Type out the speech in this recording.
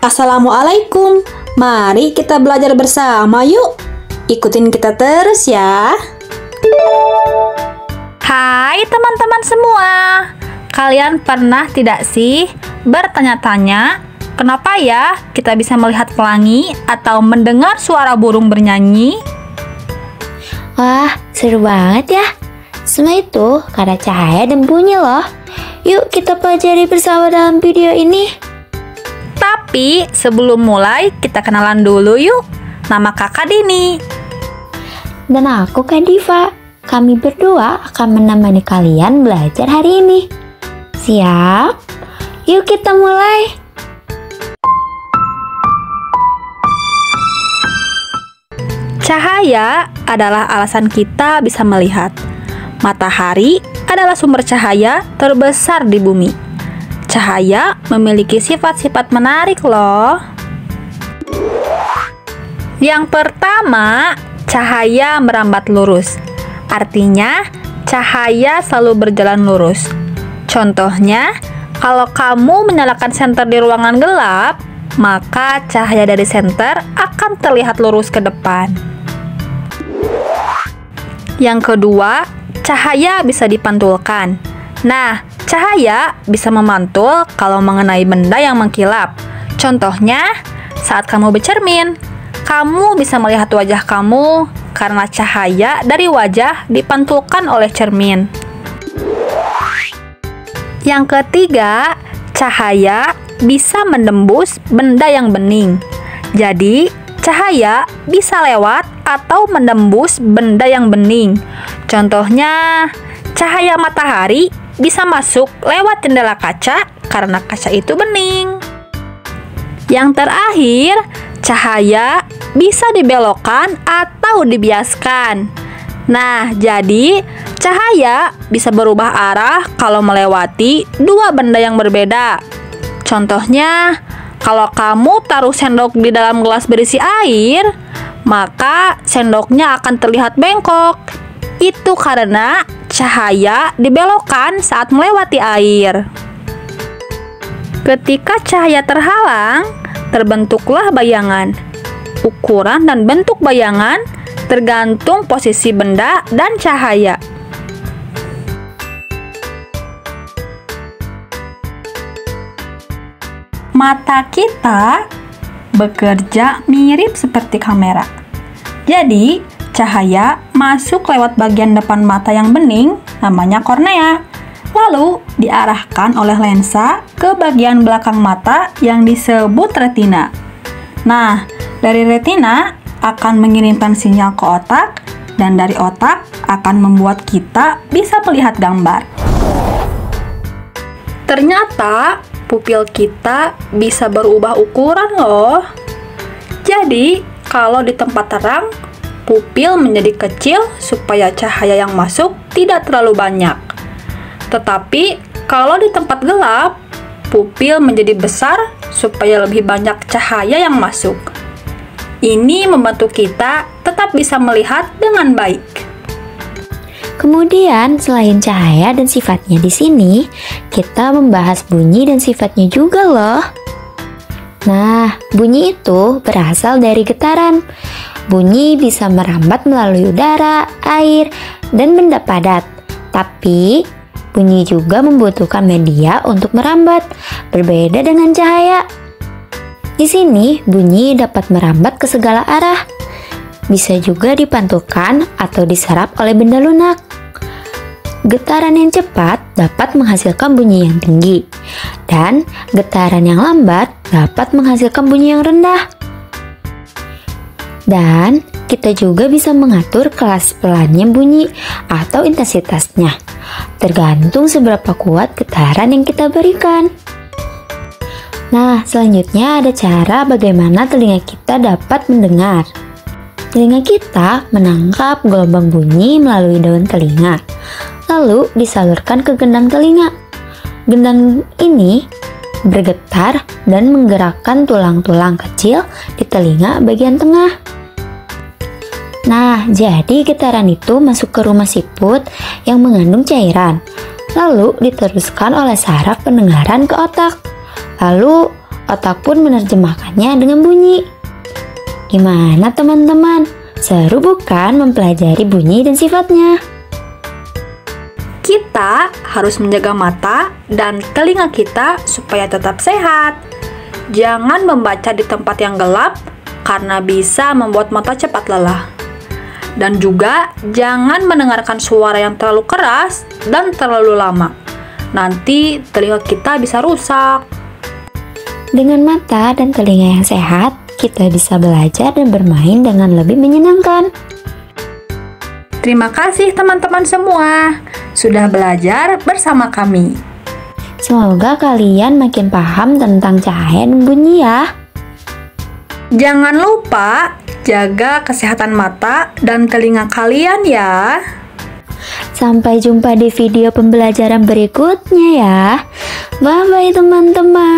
Assalamualaikum. Mari kita belajar bersama yuk. Ikutin kita terus ya. Hai teman-teman semua. Kalian pernah tidak sih bertanya-tanya, kenapa ya kita bisa melihat pelangi atau mendengar suara burung bernyanyi? Wah, seru banget ya. Semua itu karena cahaya dan bunyi loh. Yuk kita pelajari bersama dalam video ini. Tapi sebelum mulai, kita kenalan dulu yuk. Nama kakak Dini. Dan aku Kak Diva. Kami berdua akan menemani kalian belajar hari ini. Siap? Yuk kita mulai. Cahaya adalah alasan kita bisa melihat. Matahari adalah sumber cahaya terbesar di bumi. Cahaya memiliki sifat-sifat menarik loh. Yang pertama, cahaya merambat lurus. Artinya, cahaya selalu berjalan lurus. Contohnya, kalau kamu menyalakan senter di ruangan gelap, maka cahaya dari senter akan terlihat lurus ke depan. Yang kedua, cahaya bisa dipantulkan. Nah, cahaya bisa memantul kalau mengenai benda yang mengkilap. Contohnya, saat kamu bercermin, kamu bisa melihat wajah kamu karena cahaya dari wajah dipantulkan oleh cermin. Yang ketiga, cahaya bisa menembus benda yang bening. Jadi, cahaya bisa lewat atau menembus benda yang bening. Contohnya, cahaya matahari bisa masuk lewat jendela kaca karena kaca itu bening. Yang terakhir, cahaya bisa dibelokkan atau dibiaskan. Nah, jadi cahaya bisa berubah arah kalau melewati dua benda yang berbeda. Contohnya, kalau kamu taruh sendok di dalam gelas berisi air, maka sendoknya akan terlihat bengkok. Itu karena cahaya dibelokkan saat melewati air. Ketika cahaya terhalang, terbentuklah bayangan. Ukuran dan bentuk bayangan tergantung posisi benda dan cahaya. Mata kita bekerja mirip seperti kamera. Jadi, cahaya masuk lewat bagian depan mata yang bening, namanya kornea. Lalu, diarahkan oleh lensa ke bagian belakang mata yang disebut retina. Nah, dari retina akan mengirimkan sinyal ke otak, dan dari otak akan membuat kita bisa melihat gambar. Ternyata, pupil kita bisa berubah ukuran loh. Jadi, kalau di tempat terang, pupil menjadi kecil supaya cahaya yang masuk tidak terlalu banyak. Tetapi, kalau di tempat gelap, pupil menjadi besar supaya lebih banyak cahaya yang masuk. Ini membantu kita tetap bisa melihat dengan baik. Kemudian, selain cahaya dan sifatnya di sini, kita membahas bunyi dan sifatnya juga loh. Nah, bunyi itu berasal dari getaran. Bunyi bisa merambat melalui udara, air, dan benda padat. Tapi, bunyi juga membutuhkan media untuk merambat, berbeda dengan cahaya. Di sini, bunyi dapat merambat ke segala arah. Bisa juga dipantulkan atau diserap oleh benda lunak. Getaran yang cepat dapat menghasilkan bunyi yang tinggi, dan getaran yang lambat dapat menghasilkan bunyi yang rendah. Dan kita juga bisa mengatur kelas pelannya bunyi atau intensitasnya, tergantung seberapa kuat getaran yang kita berikan. Nah, selanjutnya ada cara bagaimana telinga kita dapat mendengar. Telinga kita menangkap gelombang bunyi melalui daun telinga, lalu disalurkan ke gendang telinga. Gendang ini bergetar dan menggerakkan tulang-tulang kecil di telinga bagian tengah. Nah, jadi getaran itu masuk ke rumah siput yang mengandung cairan, lalu diteruskan oleh saraf pendengaran ke otak. Lalu otak pun menerjemahkannya dengan bunyi. Gimana teman-teman? Seru bukan mempelajari bunyi dan sifatnya? Kita harus menjaga mata dan telinga kita supaya tetap sehat. Jangan membaca di tempat yang gelap karena bisa membuat mata cepat lelah. Dan juga jangan mendengarkan suara yang terlalu keras dan terlalu lama. Nanti telinga kita bisa rusak. Dengan mata dan telinga yang sehat, kita bisa belajar dan bermain dengan lebih menyenangkan. Terima kasih teman-teman semua sudah belajar bersama kami. Semoga kalian makin paham tentang cahaya dan bunyi ya. Jangan lupa jaga kesehatan mata dan telinga kalian ya. Sampai jumpa di video pembelajaran berikutnya ya. Bye-bye teman-teman.